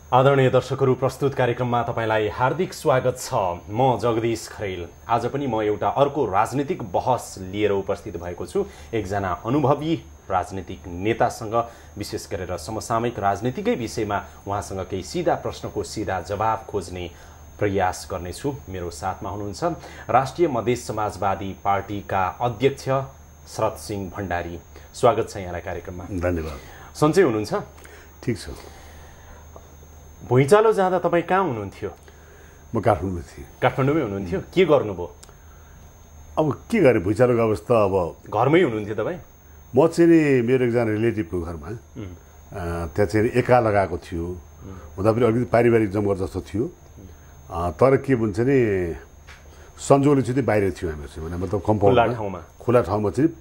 आदरणीय दर्शकहरू, प्रस्तुत कार्यक्रममा तपाईलाई हार्दिक स्वागत छ। म जगदीश खरेल। आज पनि म एउटा अर्को राजनीतिक बहस लिएर उपस्थित भएको छु। एकजना अनुभवी राजनीतिक नेतासँग, विशेष गरेर समसामयिक राजनीतिकै विषयमा उहाँसँग केही सीधा प्रश्नको सीधा जवाब खोज्ने प्रयास गर्नेछु। मेरो साथमा हुनुहुन्छ राष्ट्रिय मधेस समाजवादी पार्टीका अध्यक्ष शरद सिंह भण्डारी। स्वागत छ यहाँलाई कार्यक्रममा। धन्यवाद। सन्चै हुनुहुन्छ? ठीक छ। भुइँचालो जाँदा तपाईँ कहाँ हुनुहुन्थ्यो? म काठमाडौँमा थिएँ। काठमाडौँमै हुनुहुन्थ्यो? के गर्नुभयो? अब के गरेँ, भुइँचालोको अवस्था। अब घरमै हुनुहुन्थ्यो तपाईँ? म चाहिँ नि मेरो एकजना रिलेटिभको घरमा त्यहाँ चाहिँ एका लगाएको थियो। हुँदा पनि अलिकति पारिवारिक जमघट जस्तो थियो। तर के भन्छ नि, संजोगले चाहिँ बाहिर थियो हामीहरू चाहिँ, मतलब कम्पाउन्डमा खुला ठाउँमा चाहिँ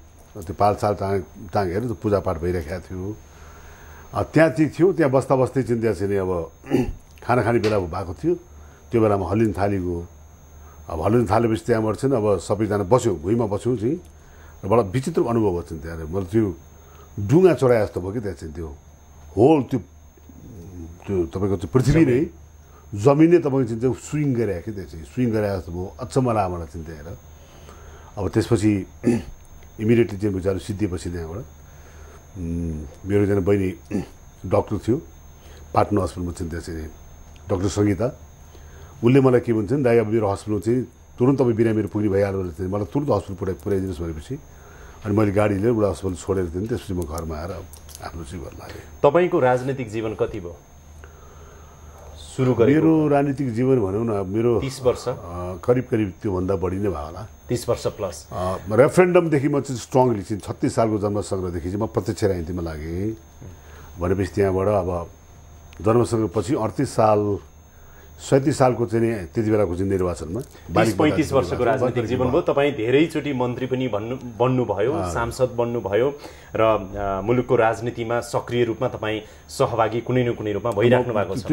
त्यो पालसाल टाँगेर पूजापाठ भइरहेको थियो। त्यहाँ चाहिँ थियो। त्यहाँ बस्दा बस्दै चाहिँ त्यहाँ चाहिँ अब खाना खाने बेला भएको थियो। त्यो बेलामा हल्लिन थालेको। अब हल्लिन थालेपछि त्यहाँबाट चाहिँ अब सबैजना बस्यो, भुइँमा बस्यो चाहिँ। र बडा विचित्र अनुभव भयो चाहिँ त्यहाँ। मलाई त्यो डुङ्गा चढाए जस्तो भयो कि त्यहाँ चाहिँ त्यो होल त्यो तपाईँको चाहिँ पृथ्वी नै जमिन नै तपाईँको चाहिँ स्विङ गरिरहेको कि त्यहाँ चाहिँ स्विङ गरिरहेको जस्तो भयो। अचम्म लाग्यो मलाई चाहिँ त्यहाँ। अब त्यसपछि इमिडिएटली चाहिँ विचार सिद्धिएपछि त्यहाँबाट मेरो एकजना बहिनी डक्टर थियो पाटना हस्पिटलमा चाहिँ, त्यहाँ चाहिँ डक्टर सङ्गीता। उसले मलाई के भन्छ नि, दाइ अब मेरो हस्पिटल चाहिँ तुरन्त तपाईँ बिरामीहरू पुग्ने भइहाल्यो भने चाहिँ मलाई तुरन्त हस्पिटल पुऱ्याइदिनुहोस् भनेपछि अनि मैले गाडी लिएर बुढा हस्पिटल छोडेर थिएँ। त्यसपछि म घरमा आएर आफ्नो जीवन लागेँ। तपाईँको राजनीतिक जीवन कति भयो सुरु गरेको? मेरो राजनीतिक जीवन भनौँ न, मेरो 30 वर्ष करिब त्योभन्दा बढी नै भयो होला। 30 वर्ष प्लस। रेफरेन्डमदेखि म चाहिँ स्ट्रङली चाहिँ 36 सालको जन्मसङ्ग्रहदेखि चाहिँ म प्रत्यक्ष राजनीतिमा लागेँ। भनेपछि त्यहाँबाट अब जन्मसङ्ग्रहपछि 37 सालको चाहिँ नि त्यति बेलाको चाहिँ निर्वाचनमा 35 वर्षको राजनीतिक जीवन भयो। तपाईँ धेरैचोटि मन्त्री पनि बन्नुभयो, सांसद बन्नुभयो र मुलुकको राजनीतिमा सक्रिय रूपमा तपाईँ सहभागी कुनै न कुनै रूपमा भइराख्नु भएको छ।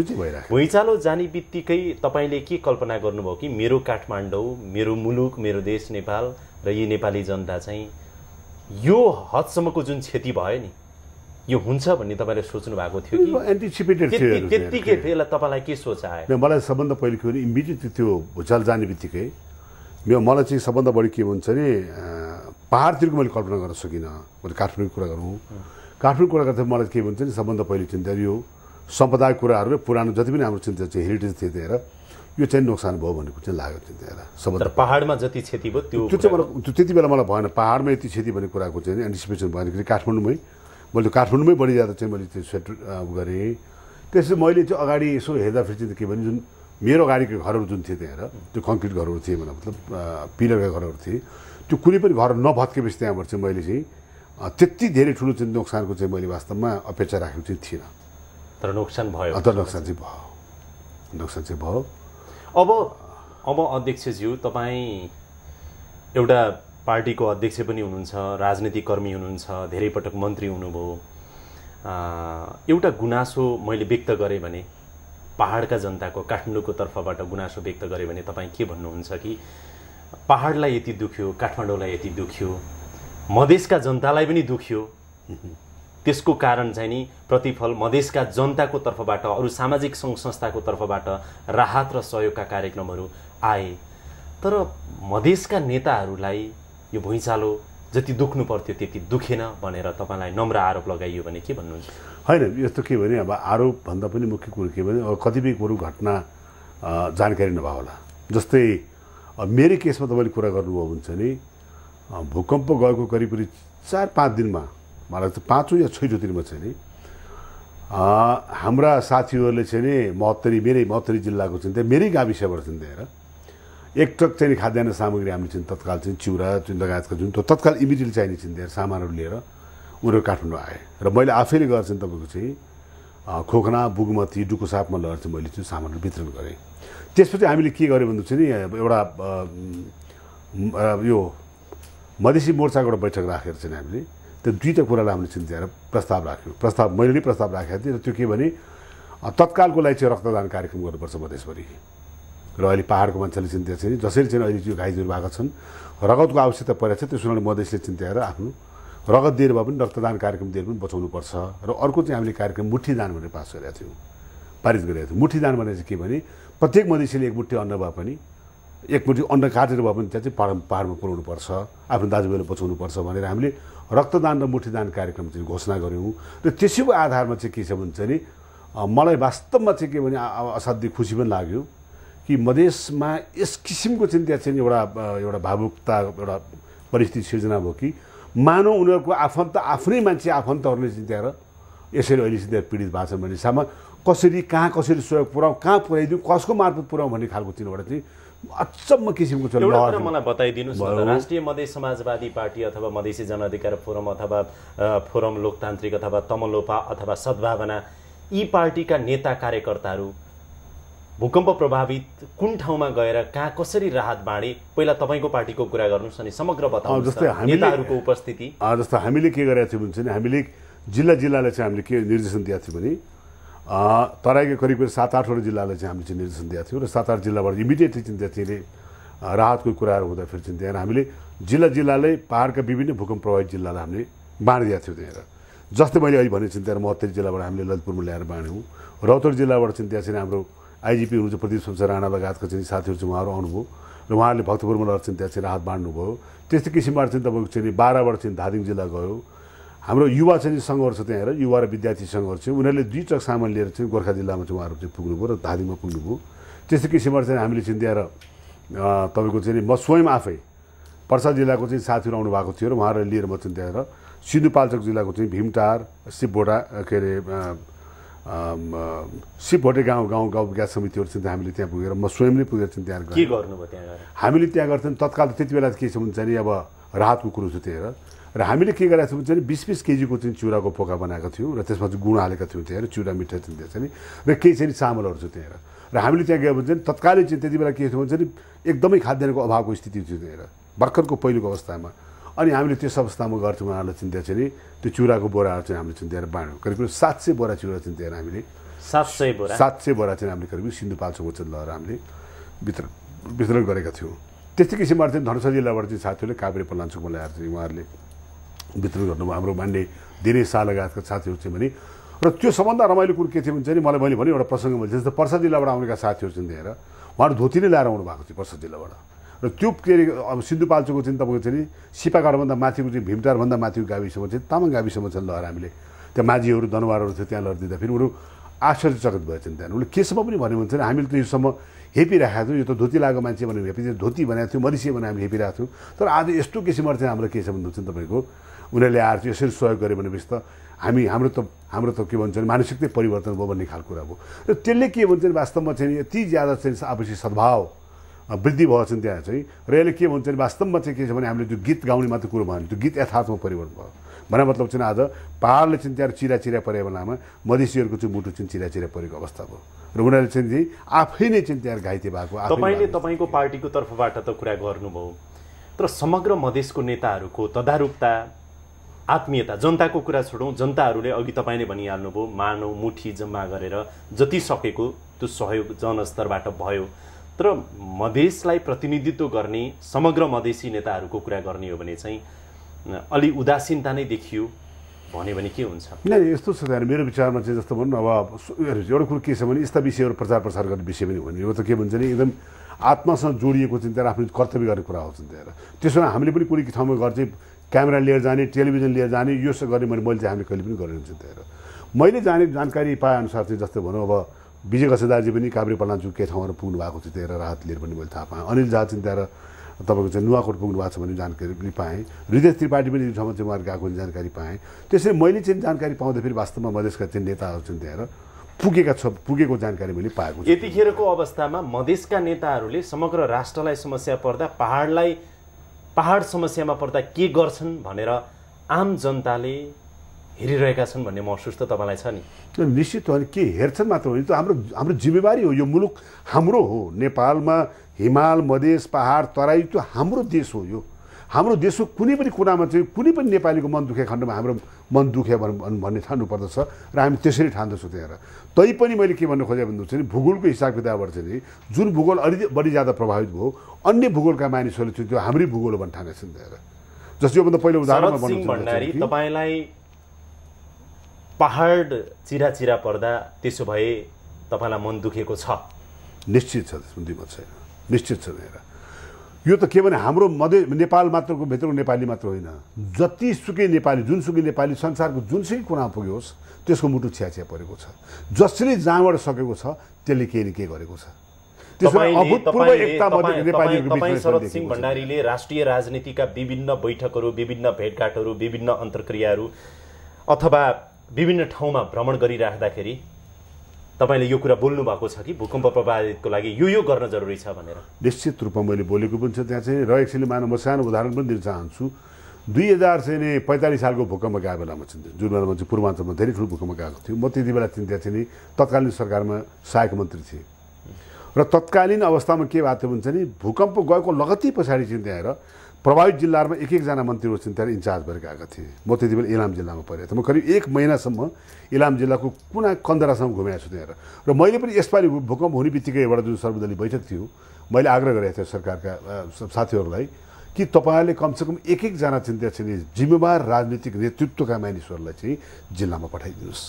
भुइँचालो जाने बित्तिकै तपाईँले के कल्पना गर्नुभयो कि मेरो काठमाडौँ, मेरो मुलुक, मेरो देश नेपाल र यी नेपाली जनता चाहिँ यो हदसम्मको जुन क्षति भयो नि, यो हुन्छ भन्ने तपाईँले सोच्नु भएको थियो कि एन्टिसिपेटेड थियो? त्यतिकै बेला तपाईँलाई के सोच आयो? मलाई सबभन्दा पहिले के भने इमिडिएटली त्यो भुइँचालो जाने बित्तिकै मलाई चाहिँ सबभन्दा बढी के भन्छ नि, पहाडतिरको मैले कल्पना गर्न सकिनँ। मैले काठमाडौँको कुरा गरौँ, काठमाडौँको कुरा गर्दा मलाई के भन्छ नि, सबभन्दा पहिले चिन्ता यो सम्पदाको कुराहरू र पुरानो जति पनि हाम्रो चिन्ता चाहिँ हेरिटेज थियो त्यहाँ, यो चाहिँ नोक्सान भयो भनेको चाहिँ लाग्यो त्यहाँ। सबभन्दा पहाडमा जति क्षति भयो त्यो चाहिँ मलाई त्यति बेला मलाई भएन। पहाडमा यति क्षति भन्ने कुराको चाहिँ एन्टिसिपेसन भएन कि काठमाडौँमै मैले काठमाडौँमै बढी ज्यादा चाहिँ मैले त्यो सेट गरेँ। त्यसपछि मैले चाहिँ अगाडि यसो हेर्दाखेरि चाहिँ के भने जुन मेरो अगाडिको घरहरू जुन थिए त्यहाँ त्यो कङ्क्रिट घरहरू थिए, मतलब पिलरका घरहरू थिए, त्यो कुनै पनि घर नभत्केपछि त्यहाँबाट चाहिँ मैले चाहिँ त्यति धेरै ठुलो चाहिँ नोक्सानको चाहिँ मैले वास्तवमा अपेक्षा राखेको चाहिँ थिइनँ। तर नोक्सान भयो। नोक्सान चाहिँ भयो। अब अध्यक्षज्यू, तपाईँ एउटा पार्टीको अध्यक्ष पनि हुनुहुन्छ, राजनीतिक कर्मी हुनुहुन्छ, धेरै पटक मन्त्री हुनुभयो। एउटा गुनासो मैले व्यक्त गरेँ भने, पहाडका जनताको, काठमाडौँको तर्फबाट गुनासो व्यक्त गरेँ भने तपाईँ के भन्नुहुन्छ कि पहाडलाई यति दुख्यो, काठमाडौँलाई यति दुख्यो, मधेसका जनतालाई पनि दुख्यो, त्यसको कारण चाहिँ नि प्रतिफल मधेसका जनताको तर्फबाट, अरू सामाजिक सङ्घ संस्थाको तर्फबाट राहत र सहयोगका कार्यक्रमहरू आए। तर मधेसका नेताहरूलाई यो भुइँचालो जति दुख्नु पर्थ्यो त्यति दुखेन भनेर तपाईँलाई नम्र आरोप लगाइयो भने के भन्नुहुन्छ? होइन, यस्तो के भने अब आरोपभन्दा पनि मुख्य कुरो के भने अब कतिपय कुरो घटना जानकारी नभए होला। जस्तै मेरै केसमा तपाईँले कुरा गर्नुभयो हुन्छ नि, भूकम्प गएको करिब 4-5 दिनमा, मलाई त 5औँ या 6औँ दिनमा चाहिँ नि हाम्रा साथीहरूले चाहिँ नि मेरै महोत्तरी जिल्लाको चाहिँ त्यहाँ मेरै गाविसबाट चाहिँ त्यहाँ एक ट्रक चाहिँ खाद्यान्न सामग्री हामीले चाहिँ तत्काल चाहिँ चिउरा जुन लगायतका जुन तत्काल इमिडिएटली चाहिने चाहिँ त्यहाँ सामानहरू लिएर उनीहरू काठमाडौँ आए र मैले आफैले गएर चाहिँ तपाईँको चाहिँ खोकना, बुगमती, डुकुसापमा लगेर चाहिँ मैले चाहिँ सामानहरू वितरण गरेँ। त्यसपछि हामीले के गर्यो भन्दा चाहिँ नि एउटा यो मधेसी मोर्चाको एउटा बैठक राखेर चाहिँ हामीले त्यो दुईवटा कुरालाई हामीले चिन्ताएर प्रस्ताव राख्यौँ। मैले नै प्रस्ताव राखेको थिएँ र त्यो के भने तत्कालको लागि चाहिँ रक्तदान कार्यक्रम गर्नुपर्छ मधेसभरि। र अहिले पहाडको मान्छेले चिन्ता चाहिँ जसरी चाहिँ अहिले त्यो घाइतेहरू भएको छन्, रगतको आवश्यकता परेको छ, त्यसो मधेसले चिन्ताएर आफ्नो रगत दिएर भए पनि रक्तदान कार्यक्रम दिएर पनि बचाउनुपर्छ। र अर्को चाहिँ हामीले कार्यक्रम मुठीदान भनेर पास गरेका थियौँ। पारित गरेको थियो। मुठीदान भने चाहिँ के भने प्रत्येक मधेसीले एक मुठी अन्न भए पनि एक मुठी अन्न काटेर भए पनि त्यहाँ चाहिँ पाहाडमा पुर्याउनुपर्छ, आफ्नो दाजुभाइलाई बचाउनुपर्छ भनेर हामीले रक्तदान र मुठीदान कार्यक्रम चाहिँ घोषणा गऱ्यौँ। र त्यसैको आधारमा चाहिँ के छ भने चाहिँ मलाई वास्तवमा चाहिँ के भने असाध्यै खुसी पनि लाग्यो कि मधेसमा यस किसिमको चाहिँ त्यहाँ चाहिँ एउटा भावुकता एउटा परिस्थिति सिर्जना भयो कि मानव उनीहरूको आफन्त आफ्नै मान्छे आफन्तहरूले चाहिँ त्यहाँ यसरी अहिले चाहिँ त्यहाँ पीडित भएको छ भने सामा कसरी कसरी सहयोग पुऱ्याउँ, कहाँ पुऱ्याइदिउँ, कसको मार्फत पुऱ्याउँ भन्ने खालको चिन्हबाट चाहिँ अचम्म किसिमको छ। एउटा कुरा मलाई बताइदिनुहोस् न, राष्ट्रिय मधेस समाजवादी पार्टी अथवा मधेसी जनअधिकार फोरम अथवा फोरम लोकतान्त्रिक अथवा तमलोपा अथवा सद्भावना यी पार्टीका नेता कार्यकर्ताहरू भूकम्प प्रभावित कुन ठाउँमा गएर कहाँ कसरी राहत बाँडे, पहिला तपाईँको पार्टीको कुरा गर्नुहोस् अनि समग्र बताउनुहोस्। जस्तै नेताहरूको उपस्थिति जस्तो हामीले के गरेका थियौँ भने हामीले जिल्लालाई चाहिँ हामीले के निर्देशन दिएको थियौँ भने तराईको करिब 7-8 जिल्लालाई चाहिँ हामीले चाहिँ निर्देशन दिएको थियौँ र 7-8 जिल्लाबाट इमिडिएटली चाहिँ त्यहाँतिर राहतको कुराहरू हुँदाखेरि चाहिँ त्यहाँ हामीले जिल्लालाई पहाडका विभिन्न भूकम्प प्रभावित जिल्लालाई हामीले बाँडिदिएको थियौँ त्यहाँ। जस्तै मैले अहिले भने चाहिँ त्यहाँ महोत्तरी जिल्लाबाट हामीले ललितपुरमा ल्याएर बाँड्यौँ। रौतहट जिल्लाबाट चाहिँ त्यहाँ चाहिँ हाम्रो आइजिपी हुनुहुन्छ प्रदीप शमशेर राणा लगायतका चाहिँ साथीहरू चाहिँ उहाँहरू आउनुभयो र उहाँहरूले भक्तपुरमा लगेर चाहिँ त्यहाँ चाहिँ राहत बाँड्नुभयो। त्यस्तै किसिमबाट चाहिँ तपाईँको चाहिँ 12बाट चाहिँ धादिङ जिल्ला गयो। हाम्रो युवा चाहिँ सङ्घहरू छ त्यहाँ हेर, युवा र विद्यार्थी सङ्घहरू चाहिँ उनीहरूले 2 ट्रक सामान लिएर चाहिँ गोर्खा जिल्लामा चाहिँ उहाँहरू चाहिँ पुग्नुभयो र धादिङमा पुग्नुभयो। त्यस्तै किसिमबाट चाहिँ हामीले चाहिँ त्यहाँ तपाईँको चाहिँ म स्वयं आफै पर्सा जिल्लाको चाहिँ साथीहरू आउनु भएको थियो र उहाँहरूलाई लिएर म चाहिँ त्यहाँ सिन्धुपाल्चोक जिल्लाको चाहिँ भीमटार सिपभोटा के अरे सिपभोटे गाउँ विकास समितिहरू चाहिँ हामीले त्यहाँ पुगेर म स्वयंले पुगेर चाहिँ त्यहाँ के गर्नुभयो त्यहाँ? हामीले त्यहाँ गर्थ्यौँ तत्काल त्यति बेला के छ भने चाहिँ अब राहतको कुरो थियो त्यहाँ र हामीले के गरेका थियौँ भने 20-20 केजीको चाहिँ चुराको पोका बनाएको थियौँ र त्यसमा चाहिँ गुण हालेका थियौँ त्यहाँ चुरा मिठाई चाहिँ त्यहाँ चाहिँ र केही चाहिँ चामलहरू चाहिँ त्यहाँ र हामीले त्यहाँ गयो भने चाहिँ तत्कालै चाहिँ त्यति बेला के थियो भने चाहिँ एकदमै खाद्यान्नको अभावको स्थिति थियो त्यहाँ भर्खरको पहिलोको अवस्थामा। अनि हामीले त्यस अवस्थामा गर्थ्यौँ उहाँहरूलाई चाहिँ त्यहाँ चाहिँ त्यो चुराको बोराहरू चाहिँ हामीले चाहिँ त्यहाँ बाँड्यौँ। करिब 700 बोरा चुरा चाहिँ त्यहाँ हामीले 700 बोरा चाहिँ हामीले करिब सिन्धुपाल्चोकको चाहिँ लगेर हामीले वितरण गरेका थियौँ। त्यस्तै किसिमबाट चाहिँ धनुषा जिल्लाबाट चाहिँ साथीहरूले काभ्रे पलाञ्चोकमा ल्याएर चाहिँ उहाँहरूले वितरण गर्नुभयो। हाम्रो मान्ने धेरै साल लगायतका साथीहरू चाहिँ भने र त्यो सबभन्दा रमाइलो कुरो के थियो भने चाहिँ मैले भने एउटा प्रसङ्ग मैले जस्तो पर्सा जिल्लाबाट आउनेका साथीहरू चाहिँ दिएर उहाँहरू धोती नै ल्याएर आउनु भएको थियो पर्सा जिल्लाबाट र त्यो के अरे अब सिन्धुपाल्चोकको चाहिँ तपाईँको चाहिँ सिपागढभन्दा माथिको चाहिँ भीमटारभन्दा माथिको गाविसमा चाहिँ तामाङ गाविसमा चाहिँ लगेर हामीले त्यहाँ माझीहरू दनवारहरू थियो त्यहाँ लगेर दिँदा फेरि उनीहरू आश्चर्यचकित भयो चाहिँ त्यहाँ उसले केसम्म पनि भन्यो भने चाहिँ हामीले त योसम्म हेपिरहेको थियौँ, यो त धोती लागेको मान्छे भनेर हेपी धोती भनेको थियो मधेसी भनेर हामीले हेपिरहेको थियौँ। तर आज यस्तो किसिमबाट चाहिँ हाम्रो के छ भन्नुहुन्छ तपाईँको उनीहरूले आएर चाहिँ यसरी सहयोग गऱ्यो भनेपछि त हाम्रो त के भन्छ भने मानसिकतै परिवर्तन भयो भन्ने खालको कुरा भयो। र त्यसले के भन्छ भने वास्तवमा चाहिँ यति ज्यादा चाहिँ आपसी सद्भाव वृद्धि भयो चाहिँ त्यहाँ चाहिँ र यसले के भन्छ भने वास्तवमा चाहिँ के छ भने हामीले त्यो गीत गाउने मात्र कुरो भयो त्यो गीत यथार्थमा परिवर्तन भयो भने मतलब चाहिँ आज पहाडले चाहिँ त्यहाँ चिरा परेको बेलामा मधेसीहरूको चाहिँ मुटु चाहिँ चिरा परेको अवस्था भयो र उनीहरूले चाहिँ आफै नै चाहिँ त्यहाँ घाइते भएको। तपाईँले तपाईँको पार्टीको तर्फबाट त कुरा गर्नुभयो, तर समग्र मधेसको नेताहरूको तदारुकता आत्मीयता जनताको कुरा छोडौँ, जनताहरूले अघि तपाईँले भनिहाल्नुभयो मानव मुठी जम्मा गरेर जति सकेको त्यो सहयोग जनस्तरबाट भयो। तर मधेसलाई प्रतिनिधित्व गर्ने समग्र मधेसी नेताहरूको कुरा गर्ने हो भने चाहिँ अलि उदासीनता नै देखियो भन्यो भने के हुन्छ? नै यस्तो छ मेरो विचारमा चाहिँ जस्तो भनौँ अब एउटा कुरो के छ भने यस्ता विषयहरू प्रचार प्रसार गर्ने विषय पनि हो भने यो त के भन्छ नि एकदम आत्मासँग जोडिएको चाहिँ त्यहाँ आफ्नो कर्तव्य गर्ने कुरा हो त्यहाँ। त्यसो भए हामीले पनि कुनै ठाउँमा गएर चाहिँ क्यामेरा लिएर जाने टेलिभिजन लिएर जाने यो सब गर्ने मैले चाहिँ हामीले कहिले पनि गरेन त्यहाँ। मैले जानकारी पाएअनुसार चाहिँ जस्तो भनौँ अब विजय गसेदारजी पनि काभ्रे पलाञ्चोक के ठाउँहरू पुग्नु भएको थियो त्यहाँ राहत लिएर पनि मैले थाहा पाएँ। अनिल झा चाहिँ त्यहाँ तपाईँको चाहिँ नुवाकोट पुग्नु भएको छ भन्ने जानकारी पनि पाएँ। हृदय त्रिपाठी पनि यो ठाउँमा चाहिँ उहाँहरू गएको जानकारी पाएँ। त्यसरी मैले चाहिँ जानकारी पाउँदाखेरि वास्तवमा मधेसका चाहिँ नेताहरू चाहिँ त्यहाँ पुगेको जानकारी मैले पाएको छु। यतिखेरको अवस्थामा मधेसका नेताहरूले समग्र राष्ट्रलाई समस्या पर्दा पहाड समस्यामा पर्दा के गर्छन् भनेर आम जनताले हेरिरहेका छन् भन्ने महसुस त तपाईँलाई छ नि? निश्चित हो। के हेर्छन् मात्र हो, त्यो हाम्रो जिम्मेवारी हो। यो मुलुक हाम्रो हो। नेपालमा हिमाल मधेस पहाड तराई त्यो हाम्रो देश हो। यो हाम्रो देशको कुनै पनि कुरामा चाहिँ कुनै पनि नेपालीको मन दुखेको खण्डमा हाम्रो मन दुख्यो भन्ने ठान्नु पर्दछ र हामी त्यसरी ठान्दछौँ त्यहाँ। तैपनि मैले के भन्नु खोजेँ भन्नु चाहिँ भूगोलको हिसाब किताबबाट चाहिँ जुन भूगोल अलि बढी ज्यादा प्रभावित भयो अन्य भूगोलका मानिसहरूले चाहिँ त्यो हाम्रै भूगोल हो भन्ने ठानेछन् त्यहाँ। जस्तो योभन्दा पहिलो उदाहरणमा भन्दाखेरि तपाईँलाई पहाड चिरा पर्दा त्यसो भए तपाईँलाई मन दुखेको छ? निश्चित छ, त्यसमा दुईमत छैन, निश्चित छ। यो त के भने हाम्रो नेपाल मात्रको भित्रको नेपाली मात्र होइन, जतिसुकै नेपाली, जुनसुकै नेपाली संसारको जुनसुकै कुरामा पुग्योस् त्यसको मुटु छ्याछ्या परेको छ। जसले जहाँबाट सकेको छ त्यसले केही न केही गरेको छ। तपाईँ शरद सिंह भण्डारीले राष्ट्रिय राजनीतिका विभिन्न बैठकहरू, विभिन्न भेटघाटहरू, विभिन्न अन्तर्क्रियाहरू अथवा विभिन्न ठाउँमा भ्रमण गरिराख्दाखेरि तपाईँले यो कुरा बोल्नु भएको छ कि भूकम्प प्रभावितको लागि यो गर्न जरुरी छ भनेर? निश्चित रूपमा मैले बोलेको पनि छ। त्यहाँ चाहिँ र एकछिन मानव म सानो उदाहरण पनि दिन चाहन्छु। 2045 सालको भूकम्प गएको बेलामा चाहिँ जुन बेलामा चाहिँ पूर्वाञ्चलमा धेरै ठुलो भूकम्प गएको थियो, म त्यति बेला त्यहाँ चाहिँ तत्कालीन सरकारमा सहायक मन्त्री थिएँ र तत्कालीन अवस्थामा के भएको थियो भने चाहिँ भूकम्प गएको लगत्तै पछाडि चाहिँ त्यहाँ प्रभावित जिल्लाहरूमा एक एकजना मन्त्रीहरू चाहिँ त्यहाँ इन्चार्ज भएर गएका थिए। म त्यति बेला इलाम जिल्लामा परेको थिएँ। म करिब 1 महिनासम्म इलाम जिल्लाको कुना कन्दरासम्म घुमेको छु त्यहाँ र मैले पनि यसपालि भूकम्प हुने बित्तिकै एउटा जुन सर्वदलीय बैठक थियो, मैले आग्रह गरेको थिएँ सरकारका साथीहरूलाई कि तपाईँहरूले कमसेकम एक एकजना चाहिँ त्यहाँ चाहिँ जिम्मेवार राजनीतिक नेतृत्वका मानिसहरूलाई चाहिँ जिल्लामा पठाइदिनुहोस्।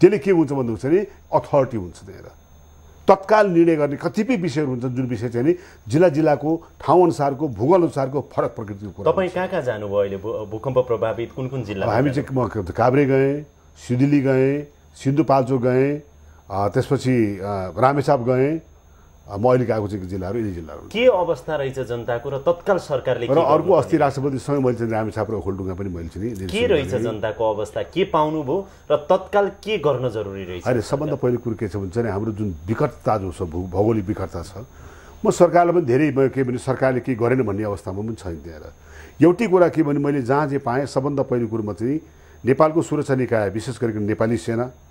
त्यसले के हुन्छ भन्नुहुन्छ भने अथोरिटी हुन्छ त्यहाँ, तत्काल निर्णय गर्ने कतिपय विषयहरू हुन्छन् जुन विषय चाहिँ जिल्लाको ठाउँ अनुसारको भूगोल अनुसारको फरक प्रकृतिको कुरा। तपाईँ कहाँ कहाँ जानुभयो अहिले भूकम्प प्रभावित कुन कुन जिल्ला? हामी चाहिँ म काभ्रे गएँ, सिन्धुली गएँ, सिन्धुपाल्चोक गएँ, त्यसपछि रामेछाप गएँ। म अहिले गएको चाहिँ जिल्लाहरू यिनी जिल्लाहरू। के अवस्था रहेछ जनताको र तत्काल सरकारले र अर्को अस्ति राष्ट्रपतिसँग मैले चाहिँ रामेछाप र ओखलढुङ्गा पनि मैले चाहिँ के रहेछ जनताको अवस्था, के पाउनुभयो र तत्काल के गर्न जरुरी रहेछ? अहिले सबभन्दा पहिलो कुरो के छ भने चाहिँ हाम्रो जुन विकटता जो छ, भौगोलिक विकटता छ, म सरकारलाई पनि धेरै के भने सरकारले केही गरेन भन्ने अवस्थामा पनि छैन त्यहाँ। एउटै कुरा के भने मैले जहाँ जे पाएँ सबभन्दा पहिलो कुरोमा चाहिँ नेपालको सुरक्षा निकाय विशेष गरिकन नेपाली सेना,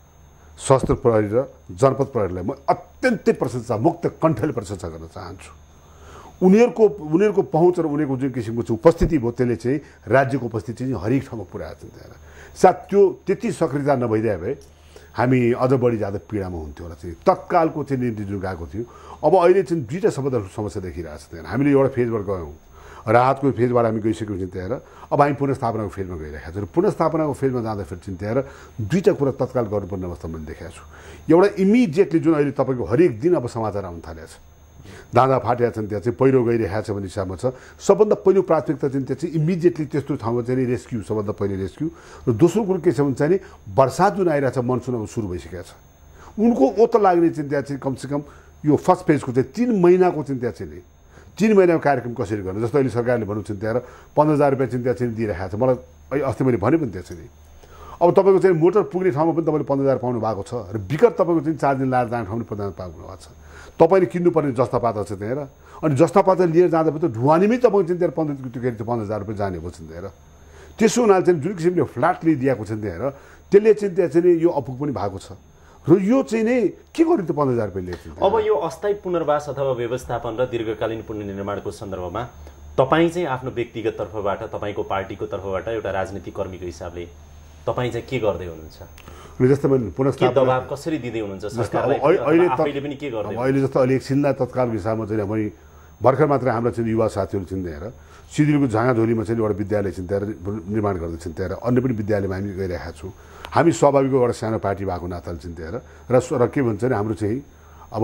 सशस्त्र प्रहरी र जनपद प्रहरीलाई म अत्यन्तै प्रशंसा, मुक्त कण्ठले प्रशंसा गर्न चाहन्छु। उनीहरूको पहुँच र उनीहरूको जुन किसिमको चाहिँ उपस्थिति भयो त्यसले चाहिँ राज्यको उपस्थिति चाहिँ हरेक ठाउँमा पुऱ्याएको छ त्यहाँ। साथ त्यो त्यति सक्रियता नभइदिए भए हामी अझ बढी ज्यादा पीडामा हुन्थ्यो होला चाहिँ। तत्कालको चाहिँ नीति जुन गएको थियो, अब अहिले चाहिँ दुईवटा सबभन्दा समस्या देखिरहेको छ त्यहाँ। हामीले एउटा फेजबाट गयौँ, राहतको फेजबाट हामी गइसकेको छौँ त्यहाँ, अब हामी पुनर्स्थापनाको फेजमा गइरहेका छौँ। पुनर्स्थापनाको फेजमा जाँदाखेरि चाहिँ त्यहाँ दुईवटा कुरा तत्काल गर्नुपर्ने अवस्था मैले देखाएको छु। एउटा इमिडिएटली जुन अहिले तपाईँको हरेक दिन अब समाचार आउनु थालेको छ, दाँजा फाटेका छन् त्यहाँ चाहिँ पहिरो गइरहेको छ भन्ने हिसाबमा छ। सबभन्दा पहिलो प्राथमिकता चाहिँ त्यहाँ चाहिँ इमिडिएटली त्यस्तो ठाउँमा चाहिँ रेस्क्यु, सबभन्दा पहिले रेस्क्यु। र दोस्रो कुरो के छ भने चाहिँ वर्षा जुन आइरहेको छ, मनसुन अब सुरु भइसकेको छ, उनको ओत लाग्ने चाहिँ त्यहाँ चाहिँ कमसेकम यो फर्स्ट फेजको चाहिँ 3 महिनाको चाहिँ त्यहाँ चाहिँ 3 महिनाको कार्यक्रम कसरी गर्ने। जस्तो अहिले सरकारले भन्नु चाहिँ त्यहाँ 15,000 रुपियाँ चाहिँ त्यहाँ चाहिँ दिइरहेको छ। मलाई अस्ति मैले भने पनि त्यहाँ चाहिँ अब तपाईँको चाहिँ मोटर पुग्ने ठाउँमा पनि तपाईँले 15,000 पाउनु भएको छ र विगत तपाईँको चाहिँ 4 दिन लाएर जाने ठाउँमा 15,000 पाउनु भएको छ। तपाईँले किन्नुपर्ने जस्तापाता छ त्यहाँ, अनि जस्तापाता लिएर जाँदा पनि त ढुवानीमै तपाईँको चाहिँ त्यहाँ 15,000 रुपियाँ जाने भयो त्यहाँ। त्यसो हुनाले चाहिँ जुन किसिमले फ्ल्याटली दिएको छ त्यहाँ, त्यसले चाहिँ त्यहाँ चाहिँ यो अपुग पनि भएको छ र यो चाहिँ नै के गर्नु त 15,000 रुपियाँ लिएको। अब यो अस्थायी पुनर्वास अथवा व्यवस्थापन र दीर्घकालीन पुनर्निर्माणको सन्दर्भमा तपाईँ चाहिँ आफ्नो व्यक्तिगत तर्फबाट, तपाईँको पार्टीको तर्फबाट एउटा राजनीतिक कर्मीको हिसाबले तपाईँ चाहिँ के गर्दै हुनुहुन्छ? जस्तो मैले पुनर्स्थापना दबाब कसरी दिँदै हुनुहुन्छ सरकारलाई? आफैले पनि के गर्दै? अहिले जस्तो अहिले एकछिनलाई तत्कालको हिसाबमा चाहिँ हामी भर्खर मात्रै हाम्रो चाहिँ युवा साथीहरू चाहिँ त्यहाँ सिडिलको झाँगाधोलीमा चाहिँ एउटा विद्यालय चाहिँ त्यहाँ निर्माण गर्दैछन् त्यहाँ, अन्य पनि विद्यालयमा हामी गइरहेका छौँ। हामी स्वाभाविक एउटा सानो पार्टी भएको नाताले चाहिँ त्यहाँ र के भन्छ भने हाम्रो चाहिँ अब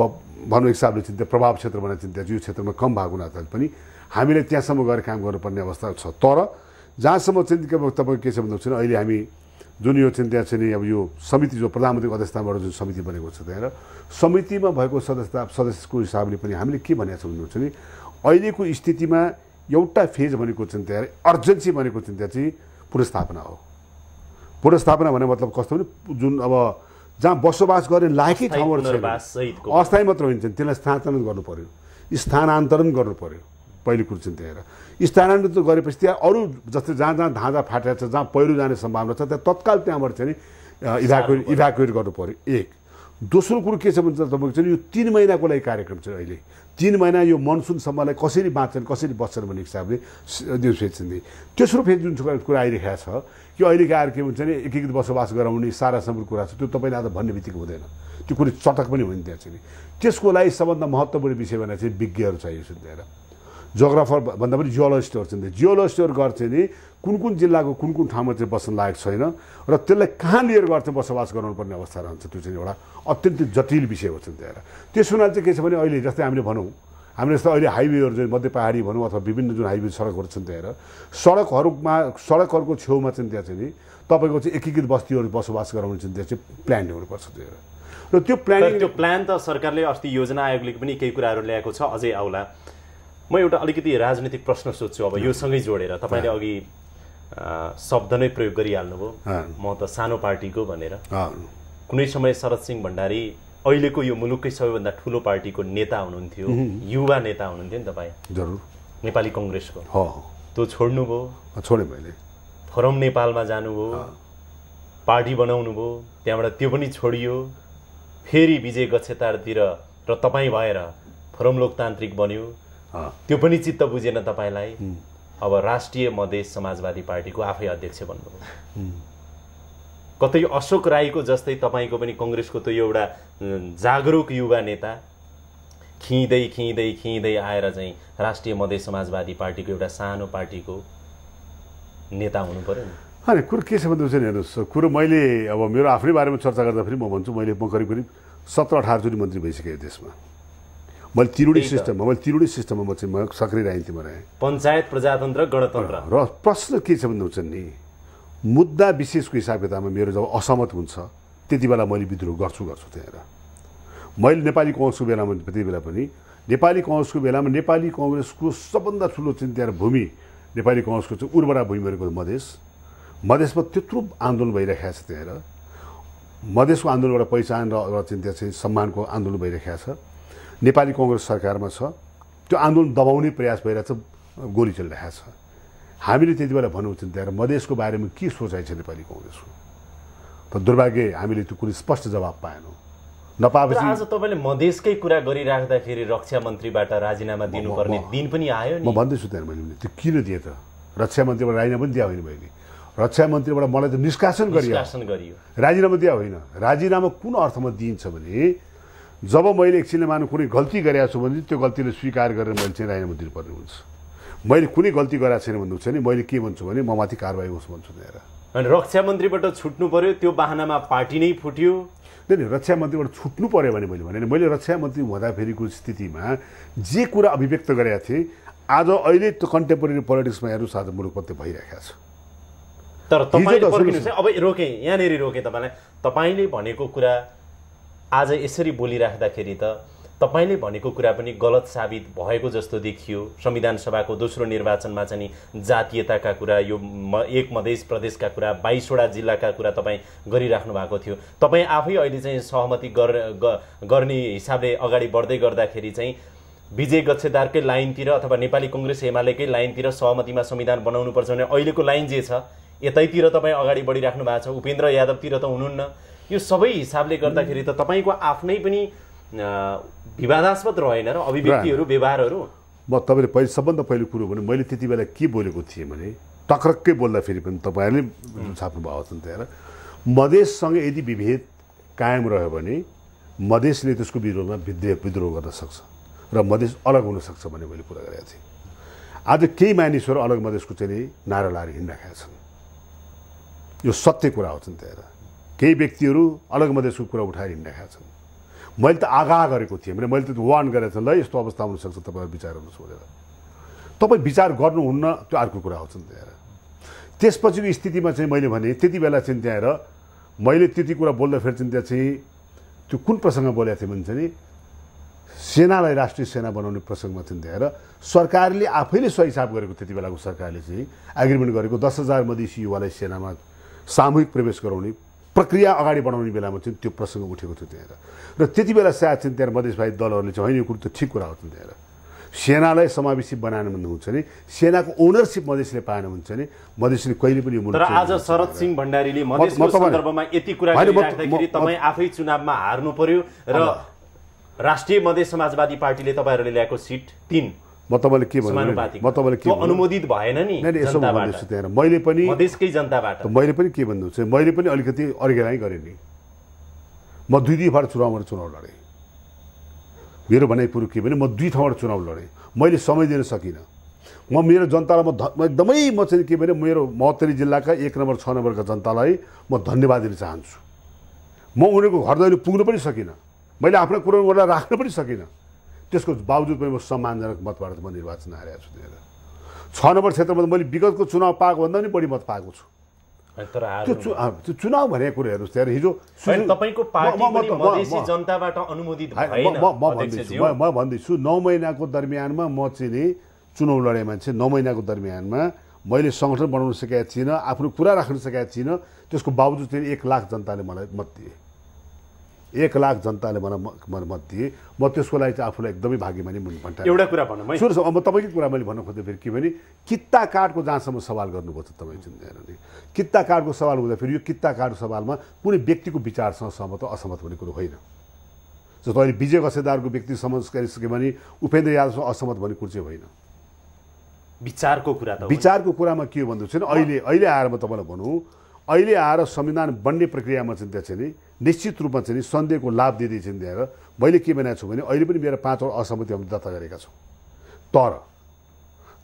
भनौँ एक हिसाबले चाहिँ प्रभाव क्षेत्र भने चाहिँ त्यहाँ यो क्षेत्रमा कम भएको नाताले पनि हामीले त्यहाँसम्म गएर काम गर्नुपर्ने अवस्था छ। तर जहाँसम्म चाहिँ तपाईँको के छ भन्नुहुन्छ भने अहिले हामी जुन यो चाहिँ त्यहाँ चाहिँ अब यो समिति जो प्रधानमन्त्रीको अध्यक्षताबाट जुन समिति बनेको छ त्यहाँ, समितिमा भएको सदस्यको हिसाबले पनि हामीले के भनेको छ भन्नुहुन्छ भने अहिलेको स्थितिमा एउटा फेज भनेको चाहिँ त्यहाँ अर्जेन्सी भनेको चाहिँ त्यहाँ चाहिँ पुनर्स्थापना हो। पुनर्स्थापना भन्ने मतलब कस्तो भने जुन अब जहाँ बसोबास गर्ने लायकै ठाउँहरू छैन, अस्थायी मात्र होइन, त्यसलाई स्थानान्तरण गर्नु पर्यो, स्थानान्तरण गर्नु पर्यो पहिलो कुरो चाहिँ त्यहाँ। स्थानान्तरण गरेपछि त्यहाँ अरू जस्तै जहाँ जहाँ धाँजा फाटेको छ, जहाँ पहिरो जाने सम्भावना छ, त्यहाँ तत्काल त्यहाँबाट चाहिँ इभ्याकुएट गर्नु पर्यो। एक दोस्रो कुरो के छ भने तपाईँको चाहिँ यो 3 महिनाको लागि कार्यक्रम छ। अहिले 3 महिना यो मनसुनसम्मलाई कसरी बाँच्छन्, कसरी बस्छन् भन्ने हिसाबले त्यो फेज चाहिँ। तेस्रो फेज जुन कुरा आइरहेको छ कि अहिले आएर के भन्छ भने एकीकृत बसोबास गराउने सारा सम्पूर्ण कुरा छ, त्यो तपाईँले आज भन्ने बित्तिकै हुँदैन, त्यो कुरो चटक पनि होइन त्यहाँ चाहिँ। त्यसको लागि सबभन्दा महत्त्वपूर्ण विषय भनेर चाहिँ विज्ञहरू चाहिएको छ त्यहाँ। जियोग्राफर भन्दा पनि जियोलोजिस्टहरू छन् जियोलोजिस्टहरू गर्छ नि कुन जिल्लाको कुन ठाउँमा चाहिँ बस्न लायक छैन र त्यसलाई कहाँ लिएर गर्छ बसोबास गर्नुपर्ने अवस्था रहन्छ त्यो चाहिँ एउटा अत्यन्त जटिल विषय हो त्यहाँ त्यस हुनाले चाहिँ के छ भने अहिले जस्तै हामीले भनौँ हामीले जस्तो अहिले हाइवेहरू चाहिँ मध्य पहाडी भनौँ अथवा विभिन्न जुन हाइवे सडकहरू छन् त्यहाँ सडकहरूको छेउमा चाहिँ त्यहाँ चाहिँ नि तपाईँको चाहिँ एकीकृत बस्तीहरू बसोबास गराउने चाहिँ त्यहाँ चाहिँ प्लान हुनुपर्छ त्यहाँ र त्यो प्लान त सरकारले अस्ति योजना आयोगले पनि केही कुराहरू ल्याएको छ अझै आउला म एउटा अलिकति राजनीतिक प्रश्न सोध्छु अब यो सँगै जोडेर तपाईँले अघि शब्द नै प्रयोग गरिहाल्नुभयो म त सानो पार्टीको भनेर कुनै समय शरद सिंह भण्डारी अहिलेको यो मुलुककै सबैभन्दा ठुलो पार्टीको नेता हुनुहुन्थ्यो युवा नेता हुनुहुन्थ्यो नि तपाईँ जरुर नेपाली कङ्ग्रेसको त्यो छोड्नुभयो छोडेँ मैले फोरम नेपालमा जानुभयो पार्टी बनाउनु भयो त्यहाँबाट त्यो पनि छोडियो फेरि विजय गच्छेतारतिर र तपाईँ भएर फोरम लोकतान्त्रिक बन्यो त्यो पनि चित्त बुझेन तपाईँलाई अब राष्ट्रिय मधेस समाजवादी पार्टीको आफै अध्यक्ष बन्नुभयो कतै अशोक राईको जस्तै तपाईँको पनि कङ्ग्रेसको त एउटा जागरुक युवा नेता खिँदै खिँदै खिँदै आएर चाहिँ राष्ट्रिय मधेस समाजवादी पार्टीको एउटा सानो पार्टीको नेता हुनु पर्यो नि होइन कुरो के छ भन्दा चाहिँ हेर्नुहोस् कुरो मैले अब मेरो आफ्नै बारेमा चर्चा गर्दाखेरि म भन्छु म करिब 17-18 चोटि मन्त्री भइसकेँ देशमा मैले तिरुडी सिस्टममा म सक्रिय राजनीतिमा रहेँ पञ्चायत प्रजातन्त्र गणतन्त्र र प्रश्न के छ भन्दा नि मुद्दा विशेषको हिसाब किताबमा मेरो जब असहमत हुन्छ त्यति बेला मैले विद्रोह गर्छु त्यहाँ मैले नेपाली कङ्ग्रेसको बेलामा त्यति बेला पनि नेपाली कङ्ग्रेसको सबभन्दा ठुलो चिन्ता भूमि नेपाली कङ्ग्रेसको चाहिँ उर्वरा भूमिहरूको मधेसमा त्यत्रो आन्दोलन भइरहेको छ त्यहाँ मधेसको आन्दोलनबाट पहिचान र चिन्ता चाहिँ सम्मानको आन्दोलन भइरहेको छ नेपाली कङ्ग्रेस सरकारमा छ त्यो आन्दोलन दबाउने प्रयास भइरहेछ गोली चलिरहेको छ हामीले त्यति बेला भनौँ त्यहाँ मधेसको बारेमा के सोचाइ छ नेपाली कङ्ग्रेसको त दुर्भाग्य हामीले त्यो कुनै स्पष्ट जवाब पाएनौँ नपाएपछि आज तपाईँले मधेसकै कुरा गरिराख्दाखेरि रक्षा मन्त्रीबाट राजीनामा दिनुपर्ने दिन पनि आयो नि म भन्दैछु त्यहाँ मैले त्यो किन दिएँ त रक्षा मन्त्रीबाट राजीनामा पनि दिए होइन मैले रक्षा मन्त्रीबाट मलाई त निष्कासन गरियो राजीनामा दिए होइन राजीनामा कुन अर्थमा दिइन्छ भने जब मैले एकछिनले मानु कुनै गल्ती गरेको छु भने त्यो गल्तीले स्वीकार गरेर मैले चाहिँ राजीनामा दिनुपर्ने हुन्छ मैले कुनै गल्ती गरेको छैन भन्नु छ नि मैले के भन्छु भने म माथि कारबाही होस् भन्छु त्यहाँ अनि रक्षा मन्त्रीबाट छुट्नु पर्यो त्यो बाहनामा पार्टी नै फुट्यो नहीं रक्षा मन्त्रीबाट छुट्नु पर्यो भने मैले रक्षा मन्त्री हुँदाखेरिको स्थितिमा जे कुरा अभिव्यक्त गरेका थिएँ आज अहिले त्यो कन्टेम्पोरेरी पोलिटिक्समा हेर्नुहोस् आज मुलुकमा त्यो भइरहेको छ तर तपाईले पर्खिनुस् है अब रोके यहाँनेरि रोके तपाईले भनेको कुरा आज यसरी बोलिराख्दाखेरि त तपाईले भनेको कुरा पनि गलत साबित भएको जस्तो देखियो संविधान सभाको दोस्रो निर्वाचनमा चाहिँ जातीयताका कुरा यो एक मधेस प्रदेशका कुरा 22 वटा जिल्लाका कुरा तपाई गरिराख्नु भएको थियो तपाई आफै अहिले चाहिँ सहमति गर्ने हिसाबले अगाडि बढ्दै गर्दाखेरि चाहिँ विजय गच्छेदारकै लाइनतिर अथवा नेपाली कांग्रेस एमालेकै लाइनतिर सहमतिमा संविधान बनाउनु पर्छ भने अहिलेको लाइन जे छ यतैतिर तपाई अगाडि बढिराख्नु भएको छ उपेन्द्र यादवतिर त हुनुहुन्न यो सबै हिसाबले गर्दाखेरि त तपाईको आफ्नै पनि विवादास्पद रहेन र अभिव्यक्तिहरू व्यवहारहरू म तपाईले पहिले सबभन्दा पहिलो कुरो भने मैले त्यति बेला के बोलेको थिएँ भने टक्रक्कै बोल्दा फेरि पनि तपाईहरुले छाप्नु भएको छ त्यहाँ मधेससँग यदि विभेद कायम रह्यो भने मधेसले त्यसको विरोधमा विद्रोह गर्न सक्छ र मधेस अलग हुन सक्छ भन्ने मैले कुरा गरेको थिएँ आज केही मानिसहरू अलग मधेसको चाहिँ नारा लाएर हिँडिरहेका छन् यो सत्य कुरा हो त्यहाँ केही व्यक्तिहरू अलग मधेसको कुरा उठाएर हिँडिरहेका छन् मैले त आगाह गरेको थिएँ मैले त वार्न गरेको थिएँ ल यस्तो अवस्था हुन सक्छ तपाईहरु विचार गर्नु सोधेर तपाई विचार गर्नुहुन्न त्यो अर्को कुरा हो त्यहाँ त्यसपछिको स्थितिमा चाहिँ मैले भने त्यति बेला चाहिँ त्यहाँ मैले त्यति कुरा बोल्दा फेरि चाहिँ त्यहाँ चाहिँ त्यो कुन प्रसङ्गमा बोलेको थिएँ भने चाहिँ सेनालाई राष्ट्रिय सेना बनाउने प्रसङ्गमा चाहिँ त्यहाँ सरकारले आफैले सही हिसाब गरेको त्यति बेलाको सरकारले चाहिँ एग्रिमेन्ट गरेको 10,000 मधेसी युवालाई सेनामा सामूहिक प्रवेश गराउने प्रक्रिया अगाडि बढाउने बेलामा चाहिँ त्यो प्रसङ्ग उठेको थियो त्यहाँ र त्यति बेला सायद चाहिँ त्यहाँ मधेसभाइ दलहरूले चाहिँ होइन यो कुरो त ठिक कुरा हो त्यहाँ सेनालाई समावेशी बनाएन भन्ने हुन्छ नि सेनाको ओनरसिप मधेसले पाएन हुन्छ नि मधेसले कहिले पनि तर आज शरद सिंह भण्डारीले मधेसको सन्दर्भमा यति कुरा गरिराख्दाखेरि तपाई आफै चुनावमा हार्नु पर्यो र राष्ट्रिय मधेस समाजवादी पार्टीले तपाईहरुले ल्याएको सिट 3 म तपाईले के भन्नु अनुमोदित भएन नि जनताबाट त्यहाँ मैले पनि मधेसकै जनताबाट मैले पनि के भन्नु चाहिँ मैले पनि अलिकति अर्गेनाइज गरे नि म दुई बार चुनाव लडे मेरो भनाइ पुरो के भने म 2 ठाउँबाट चुनाव लडेँ, मैले समय दिन सकिनँ। म मेरो जनतालाई एकदमै म चाहिँ के भने मेरो महोत्तरी जिल्लाका 1 नम्बर 6 नम्बरका जनतालाई म धन्यवाद दिन चाहन्छु। म उनीहरूको घर दैलो पुग्न पनि सकिनँ, मैले आफ्नो कुरा उनीहरूलाई राख्न पनि सकिनँ, त्यसको बावजुद पनि म सम्मानजनक मतबाट म निर्वाचन हारेको छु। त्यहाँ 6 नम्बर क्षेत्रमा मैले विगतको चुनाव पाएको भन्दा पनि बढी मत पाएको छु। त्यो चुनाव भनेको कुरा हेर्नुहोस् त्यहाँ हिजो तपाईको पार्टी पनि मधेसी जनताबाट अनुमोदित भएन। म भन्दैछु 9 महिनाको दरमियानमा म चाहिँ चुनाव लडे मान्छे, 9 महिनाको दरमियानमा मैले सङ्गठन बनाउन सकेको थिइनँ, आफ्नो कुरा राख्न सकेको थिइनँ। त्यसको बावजुद चाहिँ 1 लाख जनताले मलाई मत दिए, 1 लाख जनताले मलाई मत दिए। म त्यसको लागि चाहिँ आफूलाई एकदमै भाग्यमानी भन्छु। एउटा कुरा भनौँ है, सुन्नुहोस्, अब तपाईँकै कुरा मैले भन्न खोज्दा फेरि के भने किता कार्डको जहाँसम्म सवाल गर्नुपर्छ तपाईँ चाहिँ किता कार्डको सवाल हुँदाखेरि यो किता कार्डको सवालमा कुनै व्यक्तिको विचारसँग सहमत असहमत भन्ने कुरो होइन। जस्तो अहिले विजय गसेदारको व्यक्ति समझ गरिसक्यो भने उपेन्द्र यादवसँग असहमत भन्ने कुरो चाहिँ होइन। विचारको कुरामा के भन्दैछु छैन। अहिले आएर म तपाईँलाई भनौँ, अहिले आएर संविधान बन्ने प्रक्रियामा चाहिँ त्यहाँ चाहिँ निश्चित रूपमा चाहिँ सन्देहको लाभ दिँदै चाहिँ दिएर मैले के भनेको छु भने अहिले पनि मेरा 5 वटा असहमति हामीले दर्ता गरेका छौँ।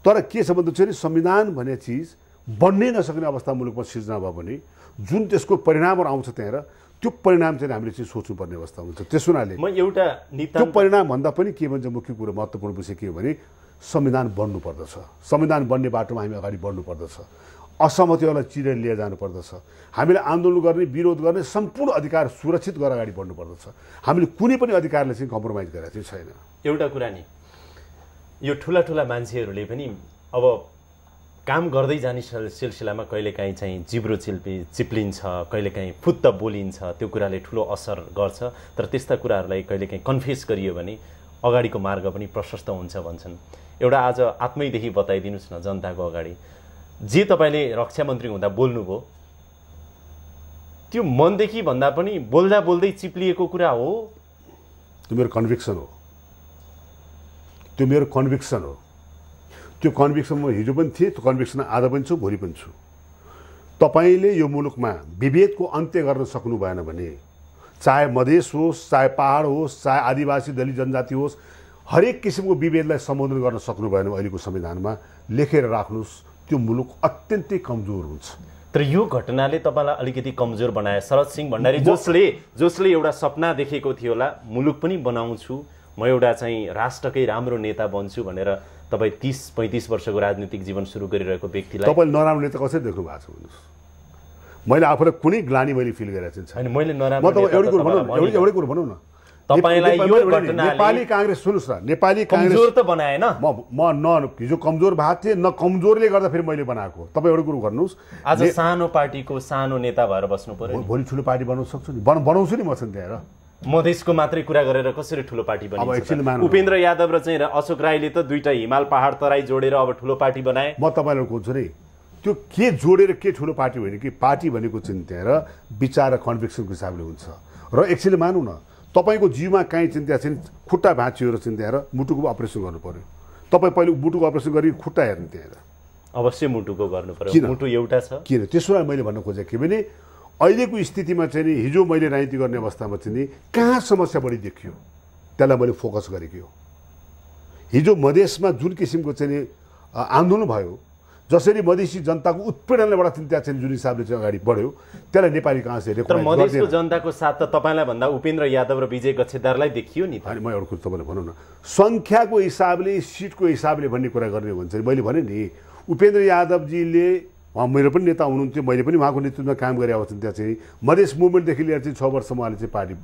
तर के छ भन्दा चाहिँ संविधान भन्ने चिज बन्नै नसक्ने अवस्था मुलुकमा सिर्जना भयो भने जुन त्यसको परिणामहरू आउँछ त्यहाँ त्यो परिणाम चाहिँ हामीले चाहिँ सोच्नुपर्ने अवस्था हुन्छ। त्यस हुनाले म एउटा त्यो परिणाम भन्दा पनि के भन्छ मुख्य कुरो महत्त्वपूर्ण विषय के हो भने संविधान बन्नुपर्दछ। संविधान बन्ने बाटोमा हामी अगाडि बढ्नुपर्दछ, असहमतिहरूलाई चिरेर लिएर जानुपर्दछ। हामीले आन्दोलन गर्ने, विरोध गर्ने सम्पूर्ण अधिकार सुरक्षित गरेर अगाडि बढ्नुपर्दछ। हामीले कुनै पनि अधिकारले चाहिँ कम्प्रोमाइज गरेको चाहिँ छैन। एउटा कुरा नि यो ठुला मान्छेहरूले पनि अब काम गर्दै जाने सिलसिलामा कहिलेकाहीँ चाहिँ जिब्रो चिप्लिन्छ, कहिलेकाहीँ फुत्त बोलिन्छ, त्यो कुराले ठुलो असर गर्छ। तर त्यस्ता कुराहरूलाई कहिलेकाहीँ कन्फेस गरियो भने अगाडिको मार्ग पनि प्रशस्त हुन्छ भन्छन्। एउटा आज आत्मैदेखि बताइदिनुहोस् न जनताको अगाडि, जे तपाईँले रक्षा मन्त्री हुँदा बोल्नुभयो त्यो मनदेखि भन्दा पनि बोल्दा बोल्दै चिप्लिएको कुरा हो। त्यो मेरो कन्भिक्सन हो, त्यो कन्भिक्सन म हिजो पनि थिएँ, त्यो कन्भिक्सन आज पनि छु, भोलि पनि छु। तपाईँले यो मुलुकमा विभेदको अन्त्य गर्न सक्नु भएन भने चाहे मधेस होस्, चाहे पहाड होस्, चाहे आदिवासी दलित जनजाति होस्, हरेक किसिमको विभेदलाई सम्बोधन गर्न सक्नु भएन अहिलेको संविधानमा लेखेर राख्नुहोस्, त्यो मुलुक अत्यन्तै कमजोर हुन्छ। तर यो घटनाले तपाईँलाई अलिकति कमजोर बनायो। शरद सिंह भण्डारी जसले एउटा सपना देखेको थियो होला, मुलुक पनि बनाउँछु, म एउटा चाहिँ राष्ट्रकै राम्रो नेता बन्छु भनेर तपाईँ 30-35 वर्षको राजनीतिक जीवन सुरु गरिरहेको व्यक्तिलाई तपाईँले नराम्रो नेता कसरी देख्नु भएको छ भन्नुहोस्। मैले आफूलाई कुनै ग्लानी मैले फिल गरेको छैन। मैले नराम्रो एउटै कुरो भनौँ न, तपाईलाई यो घटनाले नेपाली कांग्रेस सुन्नुहोस् न, नेपाली कांग्रेस कमजोर त बनाएन। म न हिजो कमजोर भएको थिएँ, न कमजोरले गर्दा फेरि मैले बनाएको। तपाईँ एउटा कुरो गर्नुहोस्, आज सानो पार्टीको सानो नेता भएर बस्नु पर्यो, भोलि ठुलो पार्टी बनाउन सक्छु नि, बनाउँछु नि म चाहिँ त्यहाँ। मधेसको मात्रै कुरा गरेर कसरी ठुलो पार्टी बनिन्छ? उपेन्द्र यादव र चाहिँ अशोक राईले त दुईटा हिमाल पहाड तराई जोडेर अब ठुलो पार्टी बनाए। म तपाईँलाई भन्छु नि, त्यो के जोडेर के ठुलो पार्टी होइन कि पार्टी भनेको चाहिँ त्यहाँ विचार र कन्भिक्सनको हिसाबले हुन्छ। र एकछिन मानौँ न, तपाईँको जिउमा काहीँ चिन्ता चाहिँ खुट्टा भाँचिएर चिन्ताएर मुटुको अपरेसन गर्नु पर्यो, तपाईँ पहिले मुटुको अपरेसन गरी खुट्टा हेर्ने त्यहाँ अवश्य मुटुको गर्नु पर्यो। मुटु एउटा छ किन? त्यसो भए मैले भन्न खोजेँ के भने अहिलेको स्थितिमा चाहिँ नि हिजो मैले राजनीति गर्ने अवस्थामा चाहिँ नि कहाँ समस्या बढी देखियो त्यसलाई मैले फोकस गरेको हो। हिजो मधेसमा जुन किसिमको चाहिँ नि आन्दोलन भयो, जसरी मधेसी जनताको उत्पीडनबाट त्यहाँ चाहिँ जुन हिसाबले चाहिँ अगाडि बढ्यो, त्यसलाई नेपाली कांग्रेसले तर मधेसको जनताको साथ त तपाईँलाई भन्दा उपेन्द्र यादव र विजय गच्छेदारलाई देखियो नि। अनि म एउटा कुरो तपाईँलाई भनौँ न, सङ्ख्याको हिसाबले सिटको हिसाबले भन्ने कुरा गर्ने हो भने चाहिँ मैले भने नि उपेन्द्र यादवजीले मेरो पनि नेता हुनुहुन्थ्यो, मैले पनि उहाँको नेतृत्वमा काम गरेँ अवस्था त्यहाँ चाहिँ मधेस मुभमेन्टदेखि लिएर चाहिँ 6 वर्षसम्म उहाँले चाहिँ पार्टी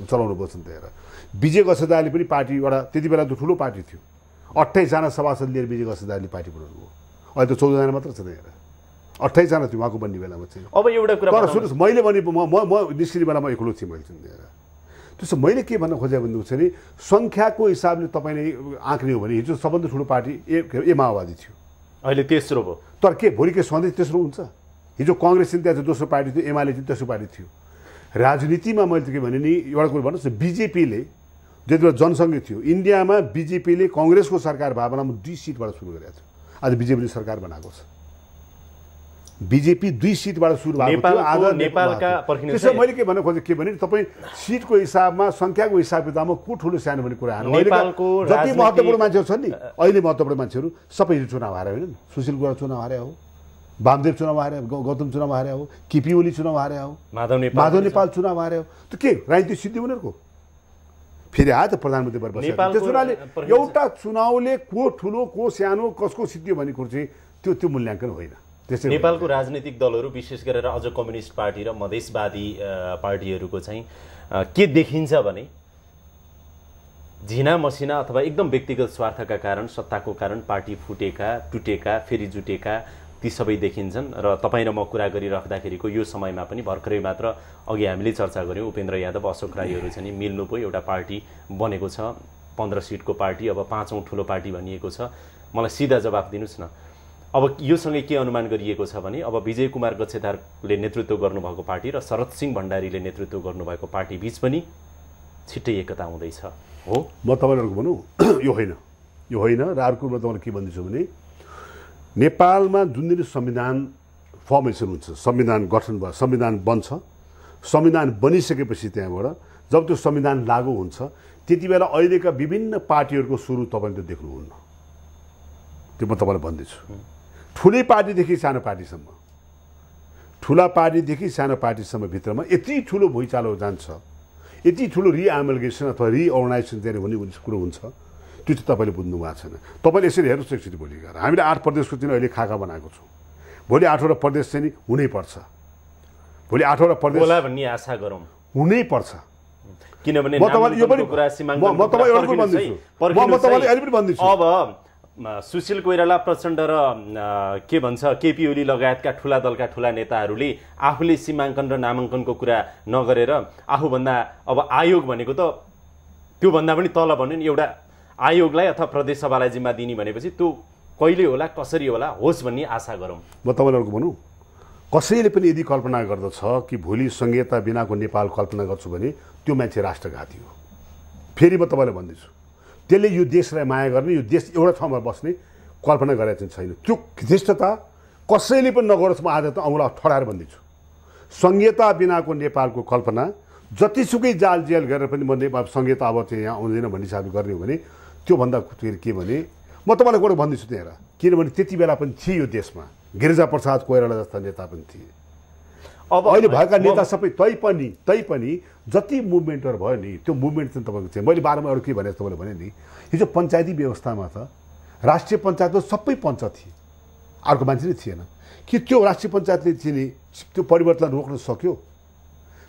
चलाउनु पर्छ त्यहाँ। विजय गच्छेदारले पनि पार्टी एउटा त्यति बेला त ठुलो पार्टी थियो, 28 जना सभासद लिएर विजय गच्छेदारले पार्टी बनाउनु भयो। अहिले त 14 जना मात्र छ त्यहाँ, 28 जना थियो उहाँको बन्ने बेलामा चाहिँ। अब एउटा कुरा तर सुन्नुहोस्, मैले भने म निस्किने बेलामा एक्लो थिएँ मैले त्यहाँ। त्यसो मैले के भन्न खोजेँ भन्नु छ नि, सङ्ख्याको हिसाबले तपाईँले आँक्ने हो भने हिजो सबभन्दा ठुलो पार्टी ए माओवादी थियो, अहिले तेस्रो भयो। तर के भोलि के सधैँ तेस्रो हुन्छ? हिजो कांग्रेस चाहिँ त्यहाँ दोस्रो पार्टी थियो, एमाले चाहिँ तेस्रो पार्टी थियो। राजनीतिमा मैले त के भने नि एउटा कुरो भन्नुहोस् न, बिजेपीले जति बेला जनसङ्घ थियो इन्डियामा बिजेपीले कांग्रेसको सरकार भावनामा 2 सिटबाट सुरु गरेको थियो, आज बिजेपीले सरकार बनाएको छ। बीजेपी 2 सिटबाट सुरु भएको थियो। आज नेपालका पर्खिनु त्यसो मैले के भन्न खोजेँ के भने तपाईँ सिटको हिसाबमा संख्याको हिसाब किताबमा को ठुलो सानो भन्ने कुरा नेपालको जति महत्त्वपूर्ण मान्छेहरू छन् नि अहिले महत्त्वपूर्ण मान्छेहरू सबै चुनाव हारे होइन। सुशील गुरुङ चुनाव हारे हो, वामदेव चुनाव हारे, गौतम चुनाव हारे हो, केपी ओली चुनाव हारे हो, माधव नेपाल चुनाव हारे हो। त के राजनीतिक सिद्धि उनीहरूको फेरि आयो त प्रधानमन्त्री भएर बसेको। त्यस हुनाले एउटा चुनावले को ठुलो को सानो कसको सिद्धियो भन्ने कुरो चाहिँ त्यो मूल्याङ्कन होइन। नेपालको राजनीतिक दलहरू विशेष गरेर अझ कम्युनिस्ट पार्टी र मधेसवादी पार्टीहरूको चाहिँ के देखिन्छ भने झिना मसिना अथवा एकदम व्यक्तिगत स्वार्थका कारण सत्ताको कारण पार्टी फुटेका टुटेका फेरि जुटेका ती सबै देखिन्छन्। र तपाईँ र म कुरा गरिराख्दाखेरिको यो समयमा पनि भर्खरै मात्र अघि हामीले चर्चा गऱ्यौँ उपेन्द्र यादव अशोक राईहरू चाहिँ मिल्नु पो एउटा पार्टी बनेको छ, 15 सिटको पार्टी अब 5औं ठुलो पार्टी भनिएको छ। मलाई सिधा जवाफ दिनुहोस् न, अब योसँगै के अनुमान गरिएको छ भने अब विजय कुमार गच्छेदारले नेतृत्व गर्नुभएको पार्टी र शरद सिंह भण्डारीले नेतृत्व गर्नुभएको पार्टी बीच पनि छिट्टै एकता हुँदैछ हो? म तपाईँहरूको भनौँ यो होइन र अर्को म तपाईँलाई के भन्दैछु भने नेपालमा जुन दिन संविधान फर्मेसन हुन्छ, संविधान गठन भयो, संविधान बन्छ, संविधान बनिसकेपछि त्यहाँबाट जब त्यो संविधान लागू हुन्छ त्यति बेला अहिलेका विभिन्न पार्टीहरूको सुरु तपाईँले देख्नुहुन्न। त्यो म तपाईँलाई भन्दैछु। ठुलै पार्टीदेखि सानो पार्टीसम्म, ठुला पार्टीदेखि सानो पार्टीसम्म भित्रमा यति ठुलो भुइँचालो जान्छ, यति ठुलो रिएमलगेसन अथवा रिअर्गनाइजेसन चाहिँ भन्ने कुरो हुन्छ, त्यो चाहिँ तपाईँले बुझ्नु भएको छैन। तपाईँले यसरी हेर्नुहोस् एकचोटि भोलि गएर हामीले 8 प्रदेशको चाहिँ अहिले खाका बनाएको छौँ। भोलि 8वटा प्रदेश चाहिँ नि हुनैपर्छ, भोलि 8वटा प्रदेश होला भन्ने आशा गरौँ, हुनैपर्छ। किनभने म तपाईँलाई अहिले पनि भन्दैछु अब सुशील कोइराला प्रचण्ड र के भन्छ केपी ओली लगायतका ठुला दलका ठुला नेताहरूले आफूले सीमाङ्कन र नामाङ्कनको कुरा नगरेर आफूभन्दा अब आयोग भनेको त त्योभन्दा पनि तल भन्यो नि एउटा आयोगलाई अथवा प्रदेश सभालाई जिम्मा दिने भनेपछि त्यो कहिले होला कसरी होला होस् भन्ने आशा गरौँ। म तपाईँहरूको भनौँ कसैले पनि यदि कल्पना गर्दछ कि भोलि संहिता बिनाको नेपाल कल्पना गर्छु भने त्यो मान्छे राष्ट्रघाती हो। फेरि म तपाईँलाई भन्दैछु त्यसले यो देशलाई माया गर्ने, यो देश एउटा ठाउँमा बस्ने कल्पना गरेको चाहिँ छैन। त्यो धृष्टता कसैले पनि नगरोस्। म आज त औँला ठडाएर भन्दैछु संहिता बिनाको नेपालको कल्पना जतिसुकै जाल जेल गरेर पनि म नेपाल संहिता अब चाहिँ यहाँ आउँदैन भन्ने हिसाबले गर्ने हो भने त्योभन्दा के भने म तपाईँलाई कुरा भन्दैछु त्यहाँ, किनभने त्यति बेला पनि थिए यो देशमा गिरिजा प्रसाद कोइराला जस्ता नेता पनि थिए। अब अहिले भएका नेता सबै तैपनि जति मुभमेन्टहरू भयो नि त्यो मुभमेन्ट चाहिँ तपाईँको चाहिँ मैले बारेमा अरू के भने तपाईँले भने नि हिजो पञ्चायती व्यवस्थामा त राष्ट्रिय पञ्चायतमा सबै पञ्च थिए, अर्को मान्छे नै थिएन। कि त्यो राष्ट्रिय पञ्चायतले चाहिँ त्यो परिवर्तन रोक्न सक्यो?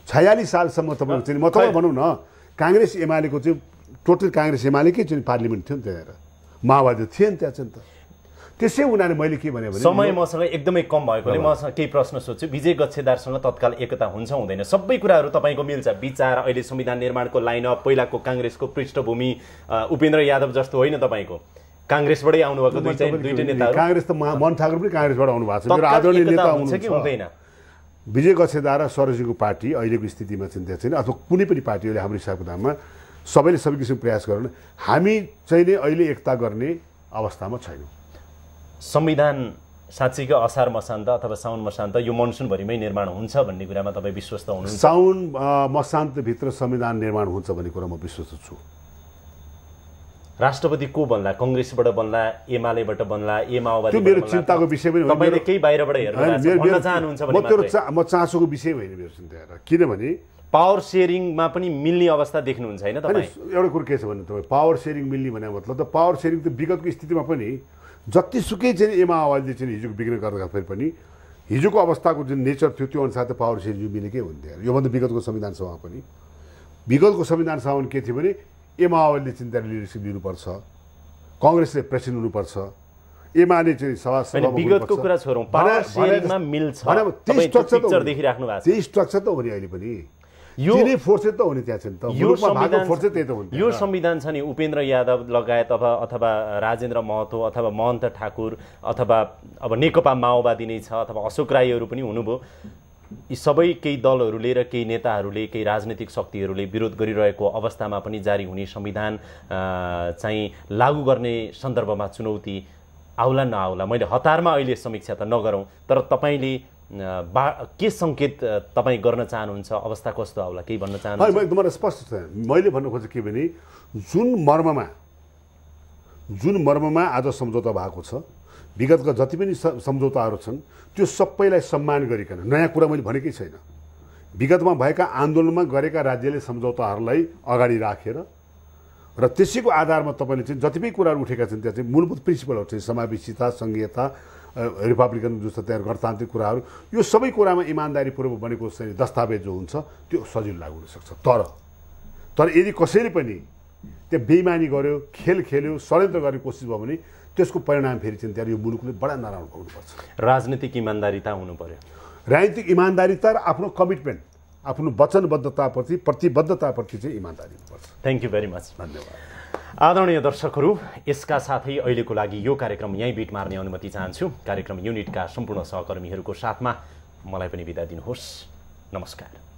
46 सालसम्म तपाईँको चाहिँ म तपाईँ भनौँ न काङ्ग्रेस एमालेको चाहिँ टोटल काङ्ग्रेस एमालेकै चाहिँ पार्लिमेन्ट थियो नि त्यहाँ, माओवादी थिएन त्यहाँ चाहिँ। त त्यसै हुनाले मैले के भने समय मसँग एकदमै कम भएकोले मसँग केही प्रश्न सोध्छु। विजय गच्छेदारसँग तत्काल एकता हुन्छ हुँदैन? सबै कुराहरू तपाईँको मिल्छ, विचार, अहिले संविधान निर्माणको लाइनअप, पहिलाको काङ्ग्रेसको पृष्ठभूमि, उपेन्द्र यादव जस्तो होइन तपाईँको काङ्ग्रेसबाटै आउनुभएको दुईटै नेताहरू। काङ्ग्रेस त मन ठाकुर पनि काङ्ग्रेसबाट आउनु भएको छ, मेरो आदरणीय नेता हुन्छ कि हुँदैन? विजय गच्छेदार र सरजीको पार्टी अहिलेको स्थितिमा चिन्ता छैन अथवा कुनै पनि पार्टी अहिले हाम्रो हिसाब किताबमा सबैले सबै किसिमको प्रयास गर्न हामी चाहिँ अहिले एकता गर्ने अवस्थामा छैनौँ। संविधान साँच्चीकै असार मसान्त अथवा साउन मसान्त यो मनसुनभरिमै निर्माण हुन्छ भन्ने कुरामा तपाईँ विश्वस्त हुनुहुन्छ? साउन मसान्तभित्र संविधान निर्माण हुन्छ भन्ने कुरा म विश्वस्त छु। राष्ट्रपति को बन्ला? कङ्ग्रेसबाट बन्ला, एमालेबाट बन्ला, माओवादी? त्यो मेरो चिन्ताको विषय पनि होइन। तपाईँले केही बाहिरबाट हेर्नु चाहनुहुन्छ भने म चासोको विषय होइन मेरो चिन्ता। किनभने पावर सेयरिङमा पनि मिल्ने अवस्था देख्नुहुन्छ होइन तपाईँ? एउटा कुरो के छ भने तपाईँ पावर सेयरिङ मिल्ने भने मतलब त पावर सेयरिङ त विगतको स्थितिमा पनि जतिसुकै चाहिँ माओवादीले चाहिँ हिजोको विघ्न गर्दाखेरि पनि हिजोको अवस्थाको जुन नेचर थियो त्यो अनुसार त पावर सेयरिङ मिलेकै हुन्थ्यो। योभन्दा विगतको संविधान सभामा पनि विगतको संविधान सभामा के थियो भने माओवादीले चिन्ता लिडरसिप लिनुपर्छ, कङ्ग्रेसले प्रेसिडेन्ट हुनुपर्छ, एमाले चाहिँ सभामा विगतको कुरा छोडौँ, पावर सेयरिङमा मिल्छ त्यही स्ट्रक्चर देखिराख्नु भएको छ। त्यही स्ट्रक्चर त हो नि अहिले पनि, यो फोर्स त हो नि त्यहाँ चाहिँ। यो संविधान छ नि उपेन्द्र यादव लगायत अथवा राजेन्द्र महतो अथवा महन्त ठाकुर अथवा अब नेकपा माओवादी नै छ अथवा अशोक राईहरू पनि हुनुभयो, यी सबै केही दलहरूले र केही नेताहरूले केही राजनीतिक शक्तिहरूले विरोध गरिरहेको अवस्थामा पनि जारी हुने संविधान चाहिँ लागू गर्ने सन्दर्भमा चुनौती आउला नआउला, मैले हतारमा अहिले समीक्षा त नगरौँ, तर तपाईँले के सङ्केत तपाईँ गर्न चाहनुहुन्छ? अवस्था कस्तो आउला, केही भन्न चाहनुहुन्छ? म एकदम स्पष्ट छ। मैले भन्नु खोजेँ के भने जुन मर्ममा आज सम्झौता भएको छ, विगतका जति पनि सम्झौताहरू छन् त्यो सबैलाई सम्मान गरिकन, नयाँ कुरा मैले भनेकै छैन, विगतमा भएका आन्दोलनमा गरेका राज्यले सम्झौताहरूलाई अगाडि राखेर र त्यसैको आधारमा तपाईँले चाहिँ जति पनि कुराहरू उठेका छन् त्यहाँ चाहिँ मूलभूत प्रिन्सिपलहरू चाहिँ समावेशिता, सङ्घीयता, रिपब्लिकन जस्तो त्यहाँ गणतान्त्रिक कुराहरू, यो सबै कुरामा इमान्दारीपूर्वक बनेको चाहिँ दस्तावेज जो हुन्छ त्यो सजिलो लागु हुनसक्छ। तर यदि कसैले पनि त्यहाँ बेइमानी गर्यो, खेल खेल्यो, षड्यन्त्र गर्ने कोसिस भयो भने त्यसको परिणाम फेरि चाहिँ त्यहाँ यो मुलुकले बडा नराम्रो पाउनुपर्छ। राजनीतिक इमान्दारिता हुनु पर्यो। राजनीतिक इमान्दारिता र आफ्नो कमिटमेन्ट, आफ्नो वचनबद्धताप्रति, प्रतिबद्धताप्रति चाहिँ इमान्दारी हुनुपर्छ। Thank you very much. धन्यवाद। आदरणीय दर्शकहरू, यसका साथै अहिलेको लागि यो कार्यक्रम यहीँ बिट मार्ने अनुमति चाहन्छु। कार्यक्रम युनिटका सम्पूर्ण सहकर्मीहरूको साथमा मलाई पनि बिदा दिनुहोस्। नमस्कार।